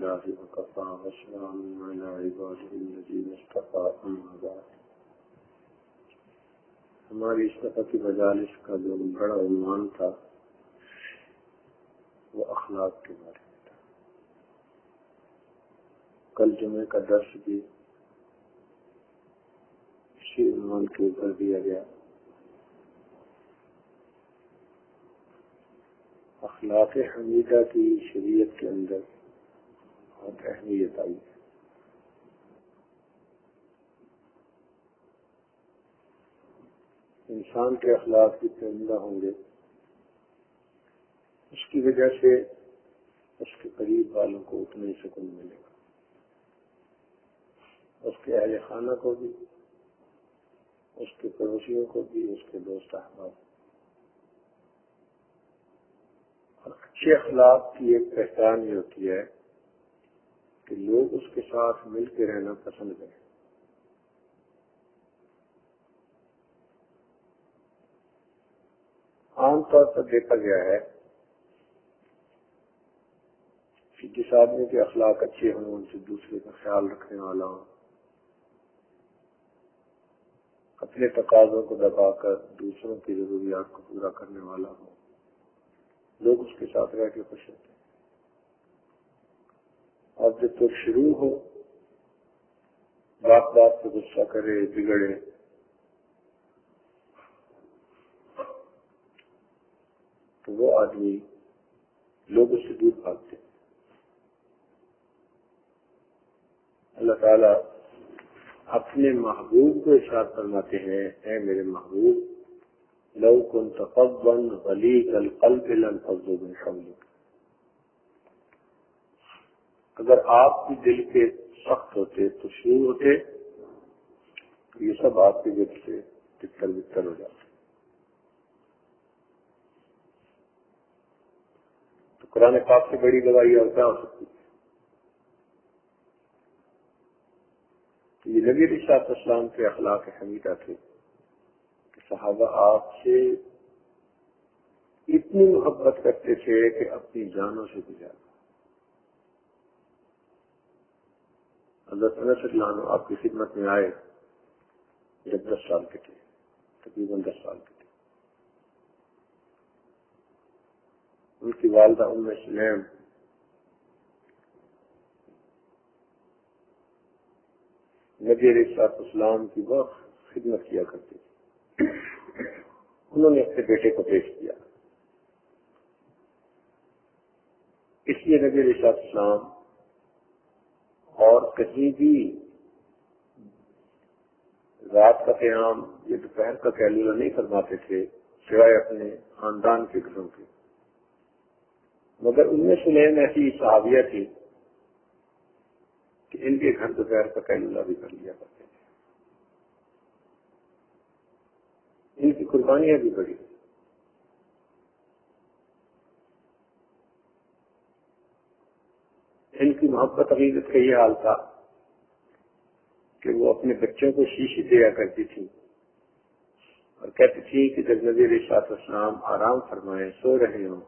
لله وكفى وسلام على عباده الذين اصطفى أما بعد. ہماری اس دفعہ کی مجالس کا جو بڑا عنوان تھا وہ اخلاق کے بارے میں تھا. کل جمعے کا درس بھی اسی عنوان کے اوپر دیا گیا. اخلاق حمیدہ کی شریعت کے اندر بہت اہمیت آئی ہے. انسان کے اخلاق جتنے عمدہ ہوں گے اس کی وجہ سے اس کے قریب والوں کو اتنا ہی سکون ملے گا، اس کے اہل خانہ کو بھی، اس کے پڑوسیوں کو بھی، اس کے دوست احباب. اور اچھے اخلاق کی ایک پہچان یہ ہوتی ہے کہ لوگ اس کے ساتھ مل کے رہنا پسند کریں. عام طور پر دیکھا گیا ہے کہ جس آدمی کے اخلاق اچھے ہوں، ان سے دوسرے کا خیال رکھنے والا ہو، اپنے تقاضوں کو دبا کر دوسروں کی ضروریات کو پورا کرنے والا ہو، لوگ اس کے ساتھ رہ کے خوش ہوتے ہیں. اور جب تو شروع ہو، بات بات پہ غصہ کرے، بگڑے، تو وہ آدمی لوگ اس سے دور بھاگتے ہیں. اللہ تعالیٰ اپنے محبوب کو ارشاد فرماتے ہیں، اے میرے محبوب لو كنت فظا غليظ القلب لانفضوا من حولك. اگر آپ بھی دل کے سخت ہوتے تو شروع ہوتے تو یہ سب آپ کے دل سے تتر بتر ہو جاتے. تو قرآن پاک سے بڑی گواہی اور کیا ہو سکتی ہے؟ یہ نبی علیہ السلام کے اخلاق حمیدہ تھے کہ صحابہ آپ سے اتنی محبت کرتے تھے کہ اپنی جانوں سے بھی زیادہ. حضرت انس رضی اللہ عنہ آپ کی خدمت میں آئے جب 10 سال کے تھے، تقریباً 10 سال کے تھے. ان کی والدہ ام سلیم نبی علیہ السلام کی بہت خدمت کیا کرتی تھی. انہوں نے اپنے بیٹے کو پیش کیا. اس لیے نبی علیہ السلام اور کہیں بھی رات کا قیام یا دوپہر کا قیلولہ نہیں فرماتے تھے سوائے اپنے خاندان کے گھروں کے. مگر ان میں سلیم ایسی صحابیہ تھی کہ ان کے گھر دوپہر کا قیلولہ بھی کر لیا کرتے تھے. ان کی قربانیاں بھی بڑی. ان کی محبت عقیدت کا یہ حال تھا کہ وہ اپنے بچوں کو شیشی دیا کرتی تھی اور کہتی تھی کہ جب نبی علیہ السلام آرام فرمائیں، سو رہے ہوں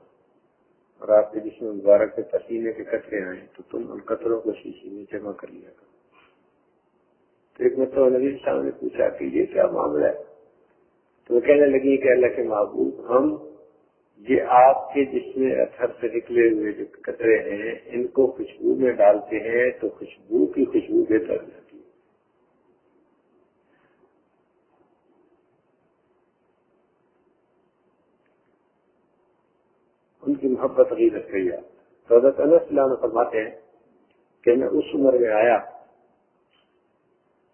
اور آپ کے جسم مبارک کے پسینے کے قطرے آئیں تو تم ان قطروں کو شیشی میں جمع کر لیا کرو. تو ایک مرتبہ نبی علیہ السلام نے پوچھا کہ یہ کیا معاملہ ہے؟ تو وہ کہنے لگی کہ اللہ کے محبوب، ہم یہ آپ کے جسم اطہر سے نکلے ہوئے جو قطرے ہیں ان کو خوشبو میں ڈالتے ہیں تو خوشبو کی خوشبو بہتر ہو جاتی ہے. ان کی محبت عقیدت کہی ہے. تو حضرت انس رضی اللہ عنہ فرماتے ہیں کہ میں اس عمر میں آیا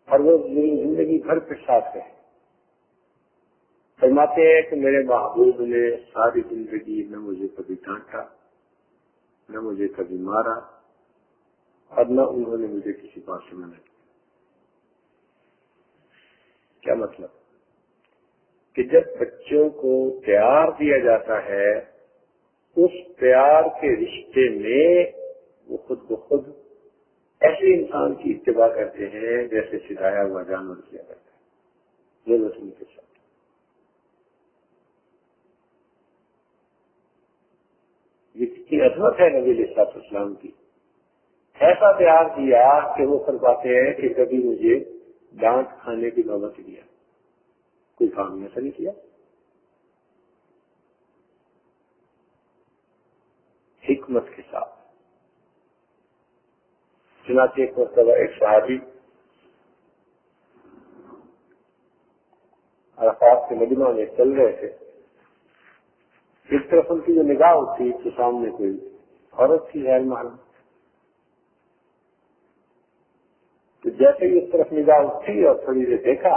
اور وہ زندگی بھر کے ساتھ رہے. فرماتے ہیں کہ میرے محبوب نے ساری زندگی نہ مجھے کبھی ڈانٹا، نہ مجھے کبھی مارا، اور نہ انہوں نے مجھے کسی بات سے منع کیا. کیا مطلب؟ کہ جب بچوں کو پیار دیا جاتا ہے اس پیار کے رشتے میں وہ خود بخود ایسے انسان کی اتباع کرتے ہیں جیسے سدایا ہوا جانور کیا کرتا ہے ضرورت ان کے ساتھ. یہ کتنی عظمت ہے نبی علیہ السلام کی ایسا پیار دیا کہ وہ فرماتے ہیں کہ کبھی مجھے ڈانٹ کھانے کی نوبت دیا، کوئی کام ایسا نہیں کیا. حکمت کے ساتھ. چنانچہ ایک مرتبہ ایک صحابی عرفات کے مجمع میں چل رہے تھے. ایک طرف ان کی جو نگاہ اٹھی تو سامنے کوئی عورت تھی غیر محرم. تو جیسے ہی اس طرف نگاہ اٹھی اور تھوڑی دیر دیکھا،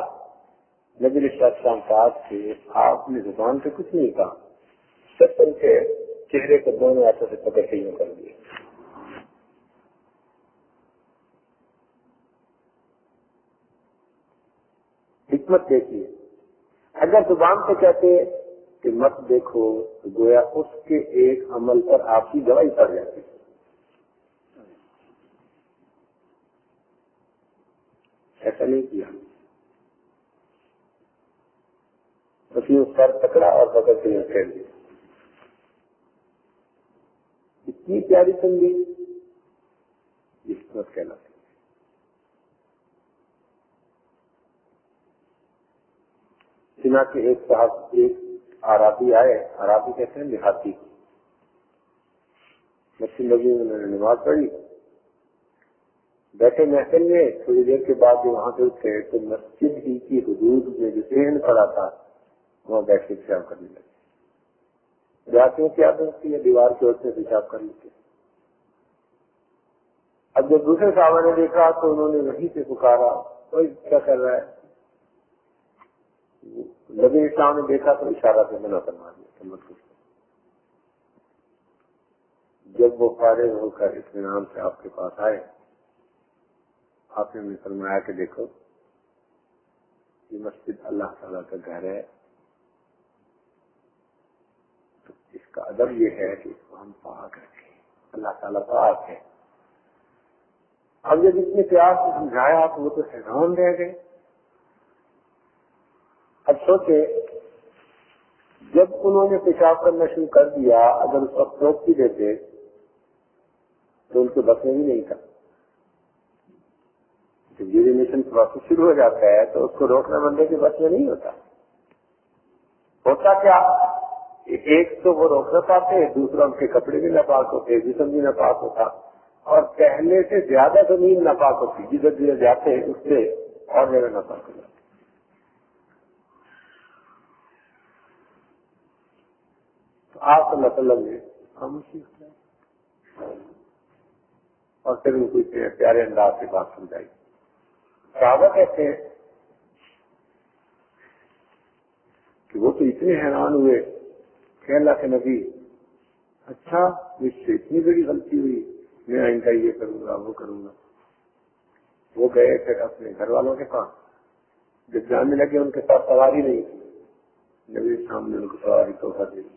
نبی علیہ السلام پاس تھے. آپ نے زبان سے کچھ نہیں کہا، صرف ان کے چہرے کو دونوں ہاتھوں سے پکڑ کے یوں کر دیا. حکمت دیکھیے. اگر زبان سے کہتے کہ مت دیکھو تو گویا اس کے ایک عمل پر آپ کی گواہی پڑ جاتی. ایسا نہیں کیا. بس یوں سر پکڑا اور پکڑ کے یوں پھیر دیا. اتنی پیاری تنگی حکمت کہلاتی. چنانچہ ایک عرابی آئے. عرابی کہتے ہیں دیہاتی. مسجد نبی میں انہوں نے نماز پڑھی، بیٹھے محفل میں. تھوڑی دیر کے بعد جو وہاں سے اٹھے تو مسجد ہی کی حدود میں جو ذہن پڑا تھا وہاں بیٹھ کے پیشاب کرنے لگے. دیہاتیوں کی عادت ہوتی ہے دیوار کی اوٹ میں پیشاب کر لیتے. اب جب دوسرے صحابہ نے دیکھا تو انہوں نے وہیں سے پکارا، کوئی کیا کر رہا ہے؟ نبی اسلام نے دیکھا تو اشارہ سے منع فرما دیا. جب وہ فارغ ہو کر اطمینان سے آپ کے پاس آئے، آپ نے مجھے فرمایا کہ دیکھو یہ مسجد اللہ تعالیٰ کا گھر ہے، تو اس کا ادب یہ ہے کہ اس کو ہم پاک رکھیں. اللہ تعالیٰ پاک ہے. اب جب اتنے پیار سے سمجھایا تو وہ تو حیران رہ گئے. اب سوچے جب انہوں نے پیشاب کرنا شروع کر دیا، اگر اس وقت روک بھی دیتے تو ان کے بس میں بھی نہیں تھا. جب یورینیشن پروسیس شروع ہو جاتا ہے تو اس کو روکنا بندے کے بس میں نہیں ہوتا. کیا ایک تو وہ روک نہ پاتے، دوسرا ان کے کپڑے بھی ناپاک ہوتے، جسم بھی ناپاک ہوتا، اور پہلے سے زیادہ زمین ناپاک ہوتی. جدھر جدھر جاتے اس سے اور جگہ ناپاک ہو جاتی. آپ صلی اللہ علیہ وسلم نے خاموشی اختیار اور پھر ان کو اتنے پیارے انداز سے بات سمجھائی. صحابہ کہتے ہیں کہ وہ تو اتنے حیران ہوئے کہ اللہ کے نبی، اچھا مجھ سے اتنی بڑی غلطی ہوئی، میں آئندہ یہ کروں گا وہ کروں گا. وہ گئے پھر اپنے گھر والوں کے پاس. جب جانے لگے ان کے پاس سواری نہیں تھی، نبی سامنے ان کو سواری تحفہ دے دی.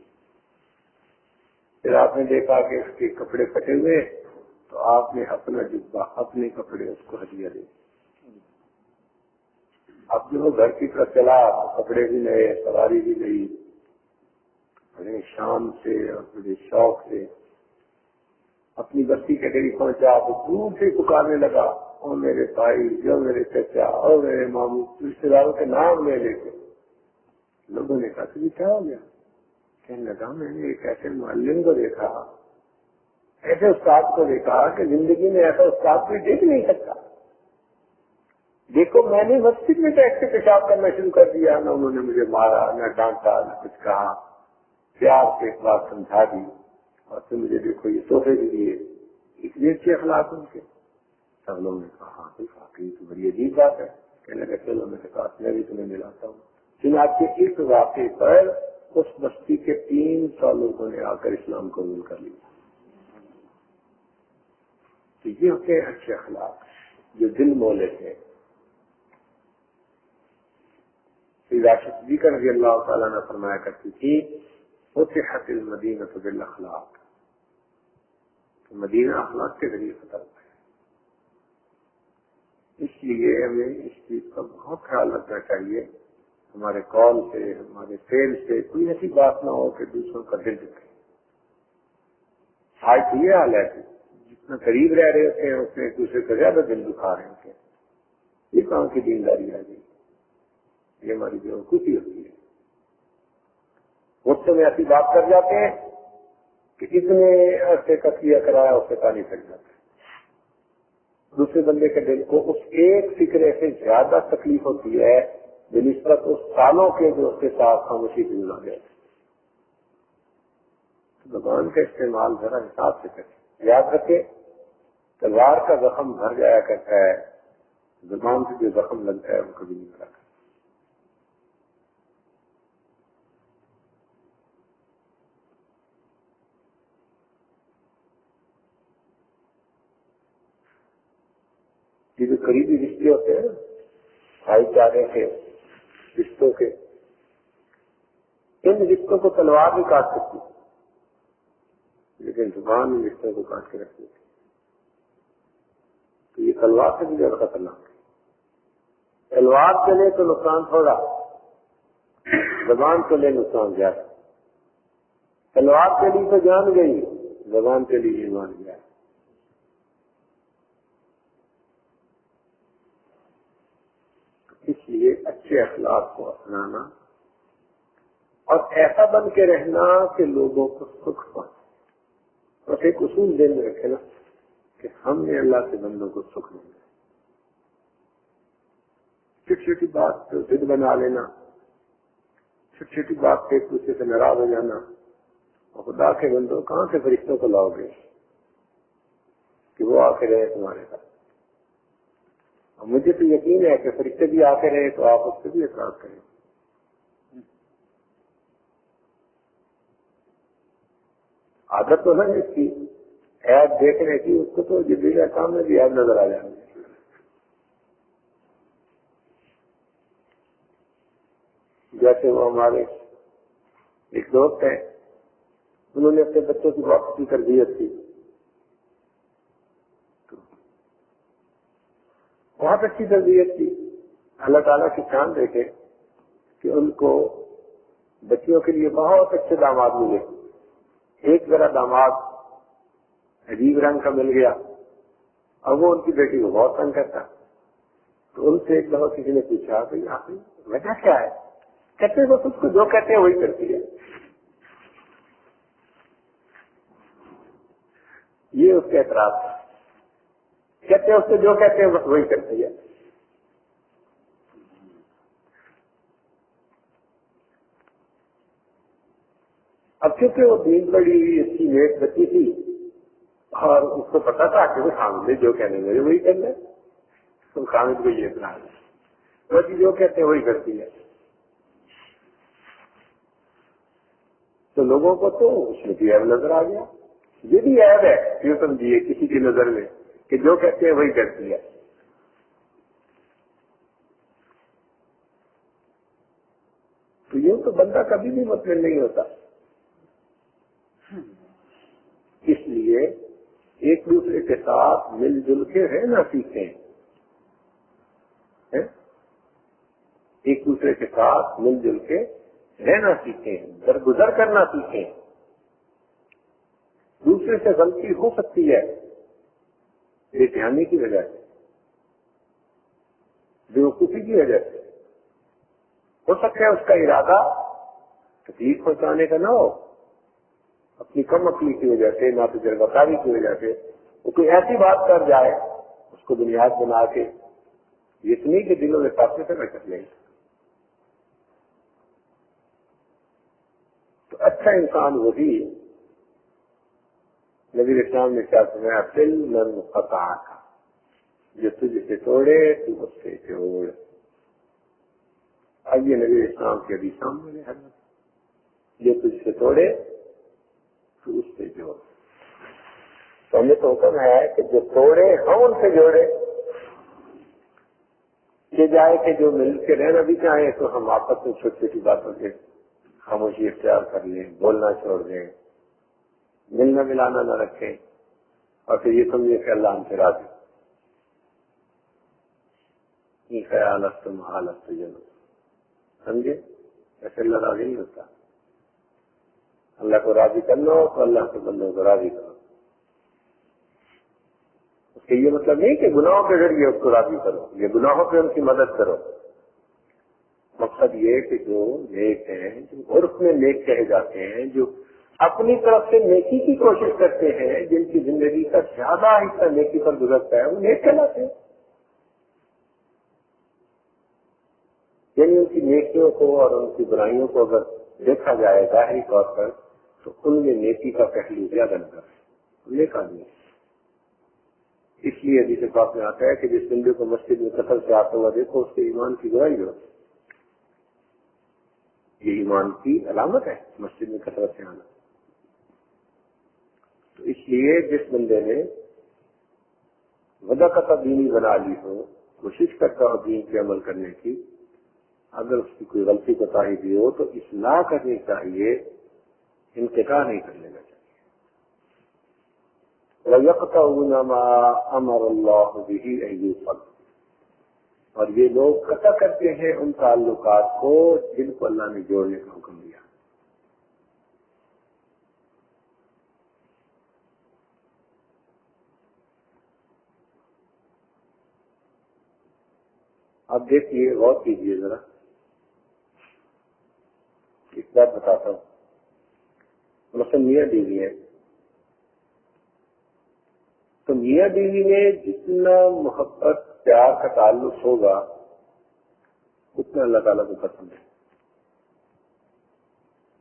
پھر آپ نے دیکھا کہ اس کے کپڑے پھٹے ہوئے تو آپ نے اپنا جبہ، اپنے کپڑے اس کو ہدیہ دے. اب جو وہ گھر کی طرف چلا، کپڑے بھی نئے، سواری بھی نئی، بڑے شام سے اور بڑے شوق سے اپنی بستی کے قریب پہنچا تو دور سے پکارنے لگا، او میرے بھائی، جو میرے چچا، او میرے ماموں، رشتے داروں کے نام لے لے کے. لوگوں نے کہا تجھے کیا ہو گیا؟ کہنے لگا میں نے ایک ایسے معلم کو دیکھا، ایسے استاد کو دیکھا کہ زندگی میں ایسا استاد کوئی دیکھ نہیں سکتا. دیکھو میں نے مسجد میں بیٹھ کے پیشاب کرنا شروع کر دیا، نہ انہوں نے مجھے مارا، نہ ڈانٹا، نہ کچھ کہا. پیار سے ایک بات سمجھا دی اور پھر مجھے دیکھو یہ تحفے بھی دیے. اتنے اچھے اخلاق ان کے. سب لوگوں نے کہا ہاں کوئی واقعی تو بڑی عجیب بات ہے. کہنے لگا چلو میرے پاس میں بھی تمہیں ملاتا ہوں. چنانچہ اس واقعے پر اس بستی کے 300 لوگوں نے آ کر اسلام قبول کر لیا. تو یہ ہوتے ہیں اچھے اخلاق جو دل مولے تھے. صدیقہ رضی اللہ تعالیٰ نے فرمایا کرتی تھی فتحت المدینہ بالاخلاق، مدینہ اخلاق کے ذریعے فتح ہوا ہے. اس لیے ہمیں اس چیز کا بہت خیال رکھنا چاہیے. ہمارے قول سے، ہمارے فعل سے کوئی ایسی بات نہ ہو کہ دوسروں کا دل دکھے. آج یہ حال ہے نہ قریب رہ رہے ہوتے ہیں، اس میں ایک دوسرے کا زیادہ دل دکھا رہے ہوتے ہیں. یہ کام کی دینداری آ گئی، یہ ہماری بیوقوفی ہوتی ہے. غصے میں ایسی بات کر جاتے ہیں کہ اتنے عرصے کا کیا کرایا اس سے پانی پھٹ جاتا ہے. دوسرے بندے کے دل کو اس ایک فکرے سے زیادہ تکلیف ہوتی ہے بنسبت اس سالوں کے جو اس کے ساتھ خاموشی سے جڑا گیا. زبان کا استعمال ذرا حساب سے کریں. یاد رکھے تلوار کا زخم بھر جایا کرتا ہے، زبان سے جو زخم لگتا ہے وہ کبھی نہیں بھرا. یہ جو قریبی رشتے ہوتے ہیں بھائی چارے کے رشتوں کے، ان رشتوں کو تلوار بھی کاٹ سکتی ہے، لیکن زبان ان رشتوں کو کاٹ کے رکھ دیتی. تو یہ تلوار سے بھی زیادہ خطرناک ہے. تلوار چلے تو نقصان تھوڑا، زبان چلے نقصان زیادہ. تلوار چلی تو جان گئی، زبان چلی ایمان گیا. اس لیے اچھے اخلاق کو اپنانا اور ایسا بن کے رہنا کہ لوگوں کو سکھ پہنچے. اور ایک اصول دل میں رکھے نا کہ ہم نے اللہ کے بندوں کو سکھ نہیں دیا. چھوٹی چھوٹی بات کو ضد بنا لینا، چھوٹی چھوٹی بات پہ ایک دوسرے سے ناراض ہو جانا. اور خدا کے بندوں کہاں سے فرشتوں کو لاؤ گے کہ وہ آ کے رہے تمہارے ساتھ؟ اور مجھے تو یقین ہے کہ فرشتے بھی آ کے رہے تو آپ اس سے بھی اعتراض کریں. عادت تو ہے اس کی ایپ دیکھنے کی، اس کو تو جبریل احکام میں بھی ایپ نظر آ جائیں گے. جیسے وہ ہمارے ایک دوست ہیں، انہوں نے اپنے بچوں کی بہت کی تربیت کی، بہت اچھی تربیت کی. اللہ تعالیٰ کی شان دیکھے کہ ان کو بچیوں کے لیے بہت اچھے داماد ملے. ایک ذرا داماد عجیب رنگ کا مل گیا اور وہ ان کی بیٹی کو بہت تنگ کرتا. تو ان سے ایک دفعہ کسی نے پوچھا بھائی آپ وجہ کیا ہے؟ کہتے ہیں بس اس کو جو کہتے ہیں وہی کرتی ہے. یہ اس کے اعتراض تھا. کہتے ہیں اس کو جو کہتے ہیں بس وہی کرتی ہے. اب کیونکہ وہ دین بڑی اچھی نیک بچی تھی اور اس کو پتا تھا کہ وہ خامد جو کہنے لگے وہی کرنا ہے، تو خامد کو یہ اطلاع ہے بس جو کہتے ہیں وہی کرتی ہے. تو لوگوں کو تو اس میں بھی عیب نظر آ گیا. یہ بھی عیب ہے یہ سمجھیے کسی کی نظر میں کہ جو کہتے ہیں وہی کرتی ہے. تو یہ تو بندہ کبھی بھی مطمئن نہیں ہوتا. اس لیے ایک دوسرے کے ساتھ مل جل کے رہنا سیکھیں. ایک دوسرے کے ساتھ مل جل کے رہنا سیکھیں، درگزر کرنا سیکھیں. دوسرے سے غلطی ہو سکتی ہے بے دھیانی کی وجہ سے، بیوقوفی کی وجہ سے. ہو سکتا ہے اس کا ارادہ تکلیف پہنچانے کا نہ ہو، اپنی کم عقلی کی وجہ سے، نہ تجربہ کاری کی وجہ سے وہ کوئی ایسی بات کر جائے اس کو بنیاد بنا کے اتنی کے دلوں میں فاصلے سے نہ کر لیں. تو اچھا انسان وہی ہے. نبی اسلام نے کیا سنایا، دل من قطع کا، جو تجھ سے توڑے تو اس سے جوڑ. اب یہ نبی اسلام کے ابھی سامنے ہے، جو تجھ سے توڑے تو اس سے جوڑ. تو ہمیں تو حکم ہے کہ جو توڑے ہم ان سے جوڑے. یہ جائے کہ جو مل کے رہنا بھی چاہیں تو ہم آپس میں چھوٹی چھوٹی باتوں سے خاموشی اختیار کر لیں، بولنا چھوڑ دیں، ملنا ملانا نہ رکھیں، اور پھر یہ سمجھے کہ اللہ ہم سے راضی. یہ خیال تم حالت سمجھے ایسے اللہ راضی نہیں ہوتا. اللہ کو راضی کر لو تو اللہ کے بندوں کو راضی کرو. کہ یہ مطلب نہیں کہ گناہوں کے ذریعے اس کو راضی کرو، یہ گناہوں پہ ان کی مدد کرو. مقصد یہ کہ جو نیک ہیں، جو عرف میں نیک کہے جاتے ہیں، جو اپنی طرف سے نیکی کی کوشش کرتے ہیں، جن کی زندگی کا زیادہ حصہ نیکی پر گزرتا ہے، وہ نیک کہلاتے ہیں. یعنی ان کی نیکیوں کو اور ان کی برائیوں کو اگر دیکھا جائے ظاہری طور پر تو ان میں نیکی کا پہلو زیادہ نظر ہے، نیک آدمی. اس لیے حدیث پاک میں آتا ہے کہ جس بندے کو مسجد میں قتل سے آتا ہوا دیکھو، اس کے ایمان کی گواہی ہو. یہ ایمان کی علامت ہے مسجد میں قتل سے آنا. تو اس لیے جس بندے نے وضاقت دینی بنا لی ہو، کوشش کرتا ہو دین پہ عمل کرنے کی، اگر اس کی کوئی غلطی کوتاہی بھی ہو تو اصلاح کرنی چاہیے، انتقاء نہیں کر لینا چاہیے. وَيَقْطَعُونَ مَا أَمَرَ اللَّهُ بِهِ أَن يُوصَلَ، اور یہ لوگ قطع کرتے ہیں ان تعلقات کو جن کو اللہ نے جوڑنے کا حکم دیا. اب دیکھیے، غور کیجیے ذرا، ایک بات بتاتا ہوں. مثلا میاں بیوی ہے، تو میاں بیوی میں جتنا محبت پیار کا تعلق ہوگا اتنا اللہ تعالیٰ کو پسند ہے.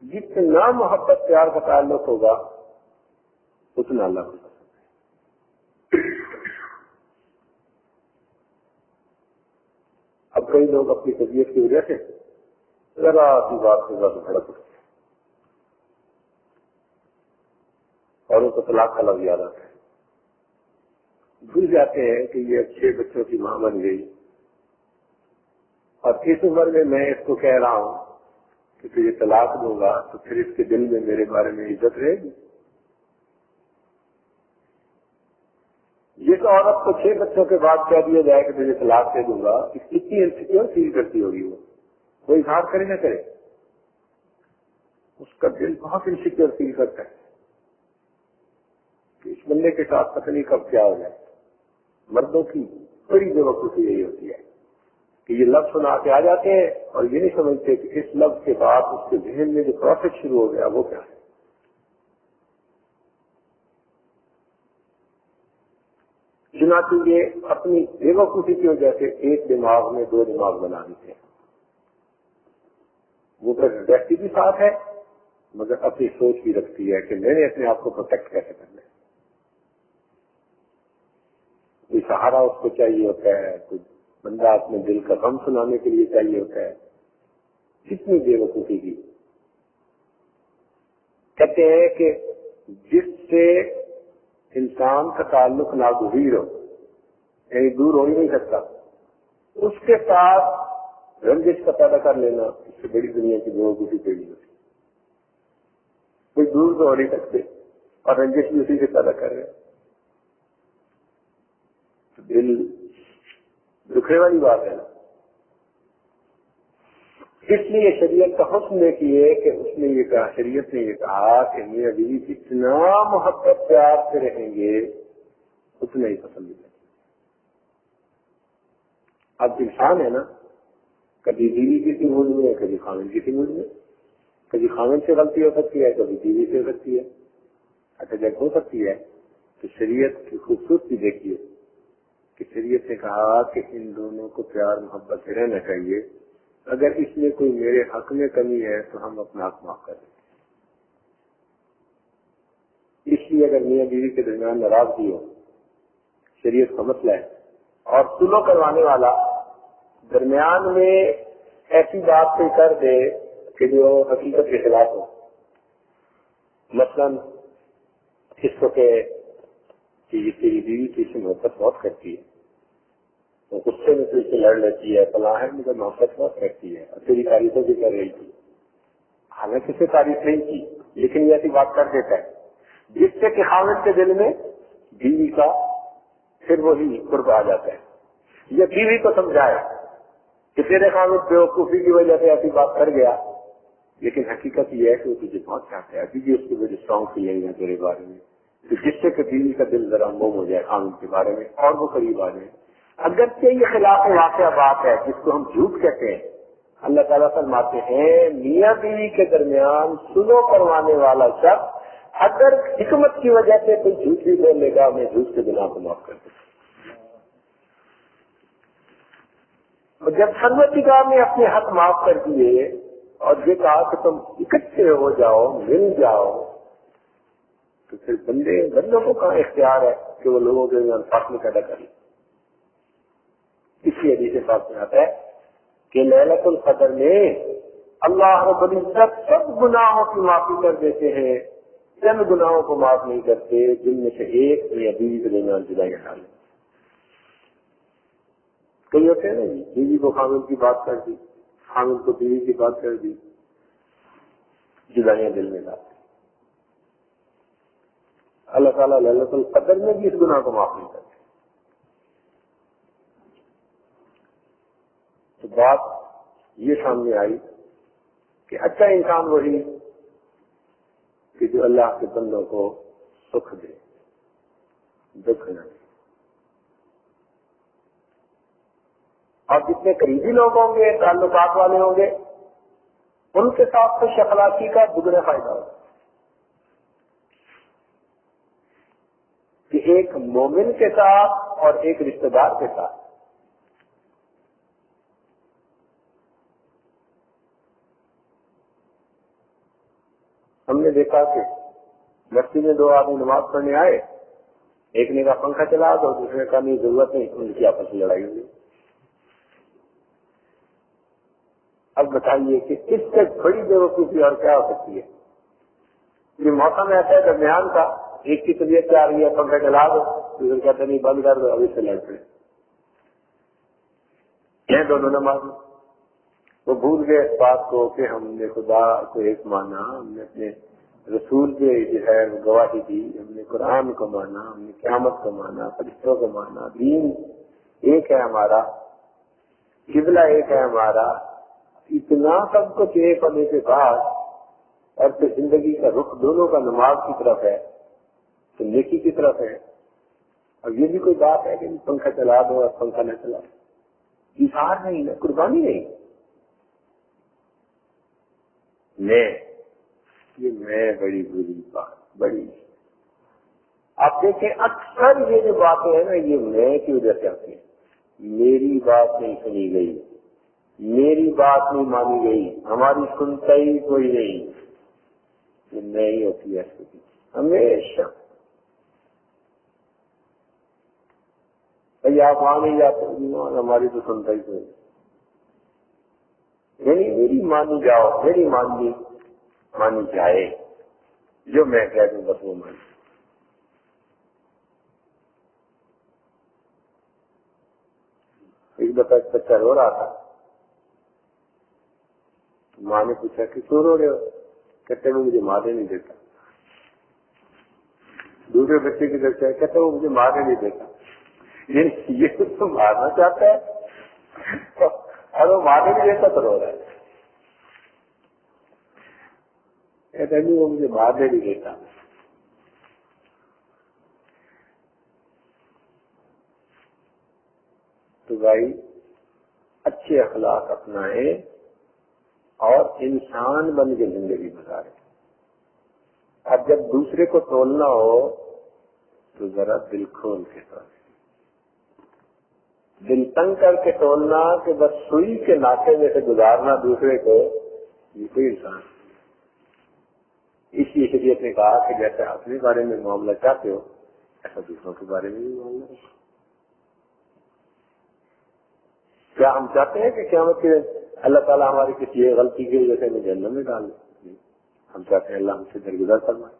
جتنا محبت پیار کا تعلق ہوگا اتنا اللہ کو پسند ہے. اب کئی لوگ اپنی طبیعت کی وجہ سے ذرا سی بات سے زیادہ بھڑک اٹھتے ہیں اور ان کو طلاق کا لفظ یاد آتا ہے. بھول جاتے ہیں کہ یہ 6 بچوں کی ماں بن گئی، اور اس عمر میں اس کو کہہ رہا ہوں کہ تجھے طلاق دوں گا تو پھر اس کے دل میں میرے بارے میں عزت رہے گی. جس عورت کو 6 بچوں کے بعد کہہ دیا جائے کہ تجھے طلاق دے دوں گا، کتنی انسیکیور فیل کرتی ہوگی وہ، کوئی اظہار کرے نہ کرے، اس کا دل بہت انسیکیور فیل کرتا ہے کہ اس بندے کے ساتھ پتہ نہیں کب کیا ہو جائے. مردوں کی بڑی بیوقوفی یہی ہوتی ہے کہ یہ لفظ سنا کے آ جاتے ہیں اور یہ نہیں سمجھتے کہ اس لفظ کے بعد اس کے ذہن میں جو پروسیس شروع ہو گیا وہ کیا ہے. چنانچہ یہ اپنی بیوقوفی کی وجہ سے ایک دماغ میں 2 دماغ بنا دیتے ہیں. وہ ویکتی بھی ساتھ ہے مگر اپنی سوچ بھی رکھتی ہے کہ میں نے اپنے آپ کو پروٹیکٹ کیسے کرنا ہے. کوئی سہارا اس کو چاہیے ہوتا ہے، کوئی بندہ اپنے دل کا غم سنانے کے لیے چاہیے ہوتا ہے. کتنی بیوقوفی کی. کہتے ہیں کہ جس سے انسان کا تعلق ناگزیر ہو، یعنی دور ہو ہی نہیں سکتا، اس کے ساتھ رنجش کا پیدا کر لینا اس سے بڑی دنیا کی بیوقوفی کوئی نہیں ہوتی. کوئی دور تو ہو نہیں سکتے اور رنجش بھی اسی سے پیدا کر رہے ہیں. دل دکھنے والی بات ہے نا. اس لیے شریعت کا حکم نے کیے کہ اس نے یہ کہا، شریعت نے یہ کہا کہ میاں بیوی جتنا محبت پیار سے رہیں گے اتنا ہی پسند ہے. اب انسان ہے نا، کبھی بیوی کسی موڈ میں ہے، کبھی خاوند کسی موڈ میں، کبھی خاوند سے غلطی ہو سکتی ہے، کبھی بیوی سے ہو سکتی ہے. اچھا جب ہو سکتی ہے تو شریعت کی خوبصورتی دیکھیے کہ شریعت نے کہا کہ ان دونوں کو پیار محبت سے رہنا چاہیے. اگر اس میں کوئی میرے حق میں کمی ہے تو ہم اپنا حق معاف کر دیں. اس لیے اگر میاں بیوی کے درمیان ناراضگی ہو، شریعت کا مسئلہ ہے، اور صلح کروانے والا درمیان میں ایسی بات کوئی کر دے کہ جو حقیقت کے خلاف ہو، مثلاً اس کو کہ یہ تیری بیوی کی سے محبت بہت کرتی ہے، وہ غصے میں تو اس سے لڑ لیتی ہے، فلاں ہے مگر محبت بہت کرتی ہے اور تیری تعریفیں بھی کر رہی تھی. حالانکہ اسے تعریف نہیں کی لیکن یہ ایسی بات کر دیتا ہے جس سے کہ خاوند کے دل میں بیوی کا پھر وہی قرب آ جاتا ہے. یا بیوی کو سمجھائے کہ تیرے خاوند بیوقوفی کی وجہ سے ایسی بات کر گیا، لیکن حقیقت یہ ہے کہ وہ تجھے بہت چاہتا ہے، ابھی بھی اس کی بڑی اسٹرانگ فیلنگ ہے تیرے بارے میں، کہ جس سے کہ بیوی کا دل ذرا موم ہو جائے قانون کے بارے میں اور وہ قریب آ جائے. اگرچہ یہ خلاف واقعہ بات ہے جس کو ہم جھوٹ کہتے ہیں، اللہ تعالیٰ فرماتے ہیں میاں بیوی کے درمیان سلو کروانے والا شخص اگر حکمت کی وجہ سے کوئی جھوٹ بھی بول لے گا میں جھوٹ کے گناہ کو معاف کر دوں. اور جب خلوت نگاہ میں اپنے حق معاف کر دیے اور یہ کہا کہ تم اکٹھے ہو جاؤ مل جاؤ، تو پھر بندوں کو کہاں اختیار ہے کہ وہ لوگوں کے درمیان فاصلے پیدا کریں. اسی حدیث پاک میں آتا ہے کہ لیلۃ القدر میں اللہ رب العزت سب گناہوں کی معافی کر دیتے ہیں، چند گناہوں کو معاف نہیں کرتے جن میں سے ایک یا بیوی کے درمیان جدائیاں ڈالیں. کئی ہوتے ہیں نا جی، بیوی کو خامد کی بات کر دی، خامد کو بیوی کی بات کر دی، جدائیاں دل میں ڈالتے. اللہ تعالیٰ لیلۃ القدر میں بھی اس گناہ کو معاف نہیں کرتے. تو بات یہ سامنے آئی کہ اچھا انسان وہی کہ جو اللہ کے بندوں کو سکھ دے، دکھ نہ دے. اور جتنے قریبی لوگ ہوں گے، تعلقات والے ہوں گے، ان کے ساتھ خوش اخلاقی کا دگنا فائدہ ہوگا. کہ ایک مومن کے ساتھ اور ایک رشتہ دار کے ساتھ ہم نے دیکھا کہ مسجد میں دو آدمی نماز پڑھنے آئے، ایک نے کہا پنکھا چلا دو، دوسرے نے کہا نہیں ضرورت نہیں، ان کی آپس میں لڑائی ہوئی. اب بتائیے کہ اس سے بڑی بیوقوفی اور کیا ہو سکتی ہے. یہ موسم ایسا ہے درمیان کا، ایک کی طبیعت سے آ رہی ہے پنکھا چلا دو، دوسرے کہتے نہیں بند کر دو، ابھی سے لڑ پڑے. یہ دونوں نماز وہ بھول گئے اس بات کو کہ ہم نے خدا کو ایک مانا، ہم نے اپنے رسول کے جو ہے گواہی دی، ہم نے قرآن کو مانا، ہم نے قیامت کو مانا، فرشتوں کو مانا، دین ایک ہے ہمارا، قبلہ ایک ہے ہمارا. اتنا سب کچھ ایک ہونے کے بعد اور پھر زندگی کا رخ دونوں کا نماز کی طرف ہے تو نیکی کی طرف ہے. اور یہ بھی کوئی بات ہے کہ پنکھا چلا دو اور پنکھا نہ چلا دو، اظہار نہیں ہے، قربانی نہیں. میں بڑی بری بات بڑی. آپ دیکھیں اکثر یہ جو باتیں ہیں نا یہ میں کی وجہ سے آتی ہیں. میری بات نہیں سنی گئی، میری بات نہیں مانی گئی، ہماری سنتا ہی کوئی نہیں، یہ میں ہی ہوتی ہے ہمیشہ. بھائی آپ وہاں نہیں جاتے ہماری تو سنتا ہی کوئی نہیں. یعنی میری مانی جاؤ، میری مانی جائے، جو میں کہہ دوں بس وہ مانی. ایک دفعہ بچہ رو رہا تھا، ماں نے پوچھا کہ کیوں رو رہے ہو؟ کہتے وہ مجھے مارنے نہیں دیتا. دوسرے بچے کی طرف سے کہتے وہ مجھے مارنے نہیں دیتا. یہ تو مارنا چاہتا ہے اور وہ مارنے نہیں دیتا تو رو رہا ہے. کہتے نہیں وہ مجھے مارنے نہیں دیتا. تو بھائی اچھے اخلاق اپنائیں اور انسان بن کے زندگی گزارے. اب جب دوسرے کو تولنا ہو تو ذرا دل کھول کے تولے، دل تنگ کر کے تولنا کہ بس سوئی کے ناکے میں سے گزارنا دوسرے کو، یہ کوئی انسان. اس لیے شریعت نے کہا کہ جیسے اپنے بارے میں معاملہ چاہتے ہو ایسا دوسروں کے بارے میں بھی معاملہ رکھو. کیا ہم چاہتے ہیں کہ قیامت کے اللہ تعالیٰ ہماری کسی غلطی کی وجہ سے ہمیں جہنم میں ڈال دے؟ ہم چاہتے ہیں اللہ ہم سے درگزر فرمائے.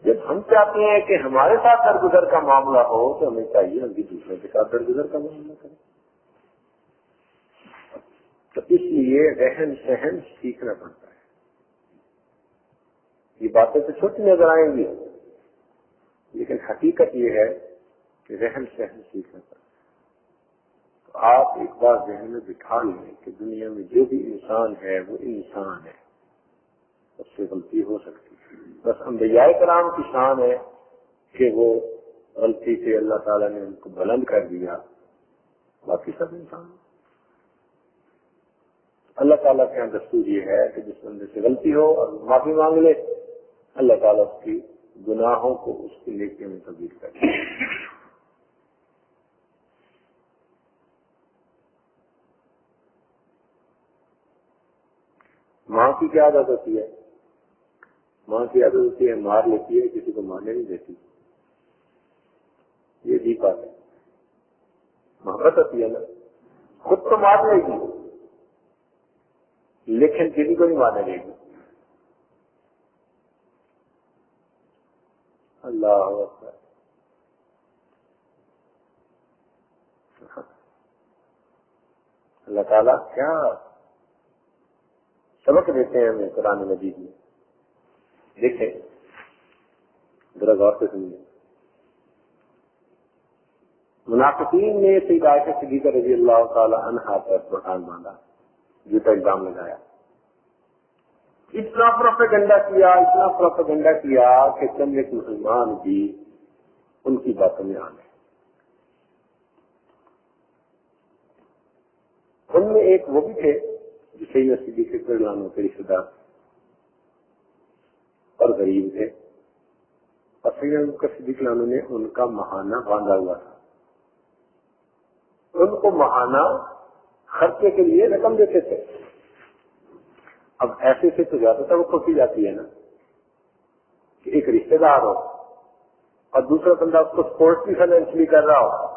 جب ہم چاہتے ہیں کہ ہمارے ساتھ درگزر کا معاملہ ہو تو ہمیں چاہیے ہم بھی دوسروں کے ساتھ درگزر کا معاملہ کریں. تو اس لیے رہن سہن سیکھنا پڑتا ہے. یہ باتیں تو چھوٹی نظر آئیں گی لیکن حقیقت یہ ہے کہ رہن سہن سیکھنا پڑتا ہے. تو آپ ایک بار ذہن میں بٹھا لیں کہ دنیا میں جو بھی انسان ہے وہ انسان ہے، اس سے غلطی ہو سکتی ہے. بس انبیاء کرام کی شان ہے کہ وہ غلطی سے اللہ تعالیٰ نے ان کو بلند کر دیا، باقی سب انسان۔ اللہ تعالیٰ کے یہاں دستور یہ ہے کہ جس بندے سے غلطی ہو اور معافی مانگ لے، اللہ تعالیٰ اس کی گناہوں کو اس کی نیکیوں میں تبدیل کر دے۔ ماں کی کیا عادت ہوتی ہے؟ ماں کی عادت ہوتی ہے مار لیتی ہے، کسی کو مارنے نہیں دیتی۔ یہ بھی بات ہے، محبت ہوتی ہے نا، خود تو مار لے گی لیکن کسی کو نہیں مارنے دے گی۔ اللہ اکبر۔ اللہ تعالیٰ کیا سبق دیتے ہیں ہمیں قرآن مجید میں، دیکھیں ذرا غور سے سنیے۔ منافقین نے سیدہ عائشہ صدیقہ رضی اللہ تعالی عنہا پر بہتان باندھا، جھوٹا الزام لگایا، اتنا پروپیگنڈا کیا کہ چند ایک مسلمان بھی ان کی باتوں میں آ گئے۔ ان میں ایک وہ بھی تھے جو سیدنا صدیق رضی اللہ عنہ کے رشتے دار اور غریب تھے، اور سیدنا صدیق رضی اللہ عنہ نے ان کا ماہانہ باندھا ہوا تھا۔ ان کو ماہانہ خرچے کے لیے رقم دیتے تھے۔ اب ایسے سے تو زیادہ توقع کی جاتی ہے نا کہ ایک رشتے دار ہو اور دوسرا بندہ اس کو سپورٹ بھی فائنینشلی کر رہا ہو،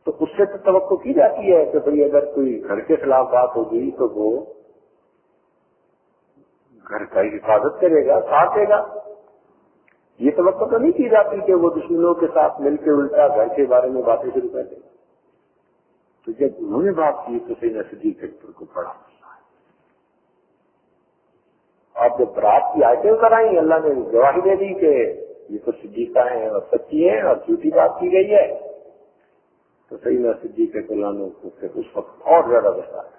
تو اس سے تو توقع کی جاتی ہے کہ بھئی اگر کوئی گھر کے خلاف بات ہوگی تو وہ گھر کا حفاظت کرے گا، ساتھ دے گا۔ یہ توقع تو نہیں کی جاتی کہ وہ دشمنوں کے ساتھ مل کے الٹا گھر کے بارے میں باتیں شروع کر دے گا۔ تو جب انہوں نے بات کی تو سیدنا صدیق اکبر کو بڑا مسئلہ ہے۔ اور جب برات کی آیتیں اتر آئیں، اللہ نے گواہی دے دی کہ یہ تو صدیقہ ہیں اور سچی ہیں اور جھوٹی بات کی گئی ہے، تو سیدنا صدیق کو اس وقت اور زیادہ غصہ آیا۔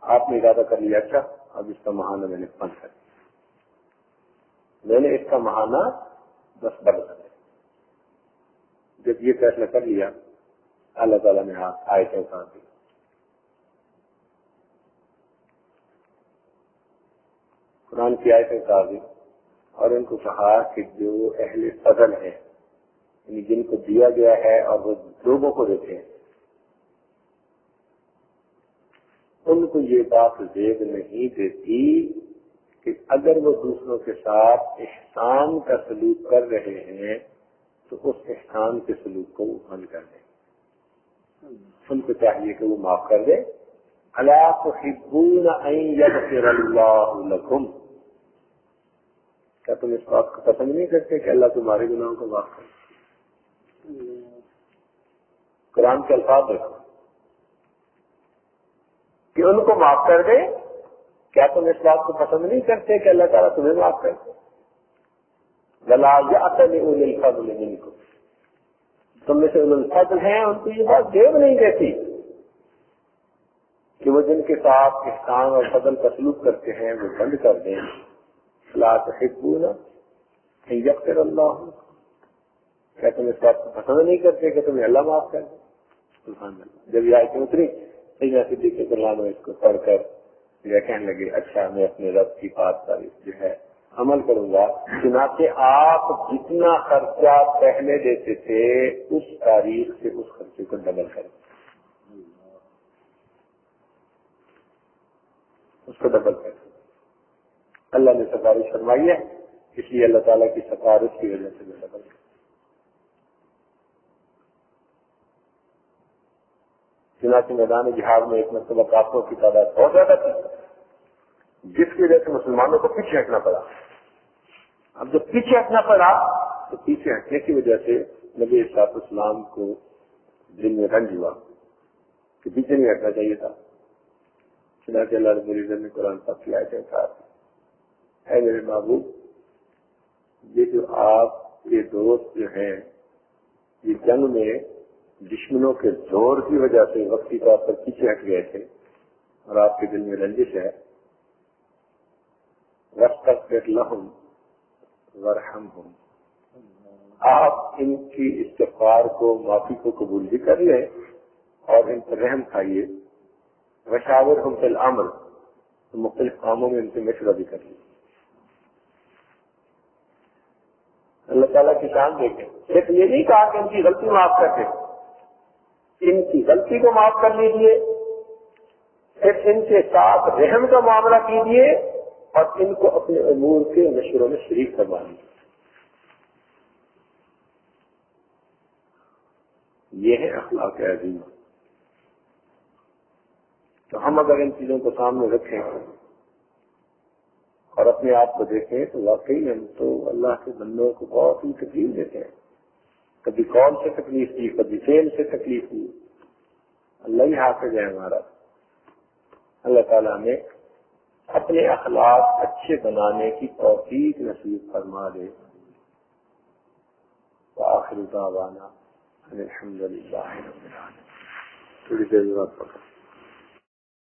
آپ نے ارادہ کر لیا، اچھا اب اس کا ماہانہ میں نے بند کر دیا، میں نے اس کا ماہانہ بس بند کر دیا۔ جب یہ فیصلہ کر لیا، اللہ تعالیٰ نے آیتیں اتار دی۔ قرآن کی آیتیں اتار دی اور ان کو کہا کہ جو اہل فضل ہیں، یعنی جن کو دیا گیا ہے اور وہ لوگوں کو دیتے ہیں، ان کو یہ بات زیب نہیں دیتی کہ اگر وہ دوسروں کے ساتھ احسان کا سلوک کر رہے ہیں تو اس احسان کے سلوک کو وہ بند کر دیں۔ ان کو چاہیے کہ وہ معاف کر دے۔ الا تحبون ان یغفر اللہ لکم، کیا تم اس بات کو پسند نہیں کرتے کہ اللہ تمہارے گناہوں کو معاف کرے؟ قرآن کے الفاظ دیکھو کہ ان کو معاف کر دے، کیا تم اس بات کو پسند نہیں کرتے کہ اللہ تعالیٰ تمہیں معاف کر دے؟ وَلَا يَأْتَلِ أُولِي الْفَضْلِ مِنْكُمْ، تم میں سے اولو الفضل ہیں، ان کو یہ بات دیو نہیں دیتی کہ وہ جن کے ساتھ احسان اور فضل کا سلوک کرتے ہیں وہ بند کر دیں۔ لا تحبون ان یغفر اللہ، کیا تم اس بات کو پسند نہیں کرتے کہ تمہیں اللہ معاف کر دے؟ سبحان اللہ۔ جب یہ آیتیں اتری، سیدنا صدیق رضی اللہ عنہ اس کو پڑھ کر یہ کہنے لگے، اچھا میں اپنے رب کی بات پر جو ہے عمل کروں گا، چنانچہ آپ جتنا خرچہ پہلے دیتے تھے اس تاریخ سے اس خرچے کو ڈبل کریں، اس کو ڈبل کریں۔ اللہ نے سفارش فرمائی ہے، اس لیے اللہ تعالیٰ کی سفارش کی وجہ سے ڈبل کریں۔ چنانچہ میدان جہاد میں ایک مرتبہ کافروں کی تعداد بہت زیادہ تھی، جس کی وجہ سے مسلمانوں کو پیچھے ہٹنا پڑا۔ اب جب پیچھے ہٹنا پڑا تو پیچھے ہٹنے کی وجہ سے نبی صلی اللہ علیہ وسلم کو دل میں رنج ہوا کہ پیچھے نہیں ہٹنا چاہیے تھا۔ چنانچہ اللہ رب العزت نے قرآن پاک کی آیتیں اتار دی، اے میرے محبوب، یہ جو آپ کے دوست جو ہیں یہ جنگ میں دشمنوں کے زور کی وجہ سے وقتی طور پر پیچھے ہٹ گئے تھے اور آپ کے دل میں رنجش ہے، وَاسْتَغْفِرْ لَهُمْ وَارْحَمْهُمْ، آپ ان کی استغفار کو، معافی کو قبول بھی کر لیں اور ان پر رحم کھائیے. وشاورہم فی الامر، مختلف کاموں میں ان سے مشورہ بھی کر لیجیے. اللہ تعالیٰ کی شان دیکھیں، صرف یہ نہیں کہا کہ ان کی غلطی معاف کر دیں، ان کی غلطی کو معاف کر لیجیے، صرف ان کے ساتھ رحم کا معاملہ کیجیے اور ان کو اپنے امور کے مشوروں میں شریک کروا لیجیے. یہ ہے اخلاق عظیمہ. تو ہم اگر ان چیزوں کو سامنے رکھیں اور اپنے آپ کو دیکھیں تو واقعی ہم تو اللہ کے بندوں کو بہت ہی تکلیف دیتے ہیں. کبھی قول سے تکلیف دی، کبھی فعل سے تکلیف دی. اللہ ہی حافظ ہے ہمارا. اللہ تعالیٰ نے اپنے اخلاق اچھے بنانے کی توفیق نصیب فرما دے. وآخر دعوانا الحمد للہ رب العالمین. تھوڑی دیر بعد پڑھو.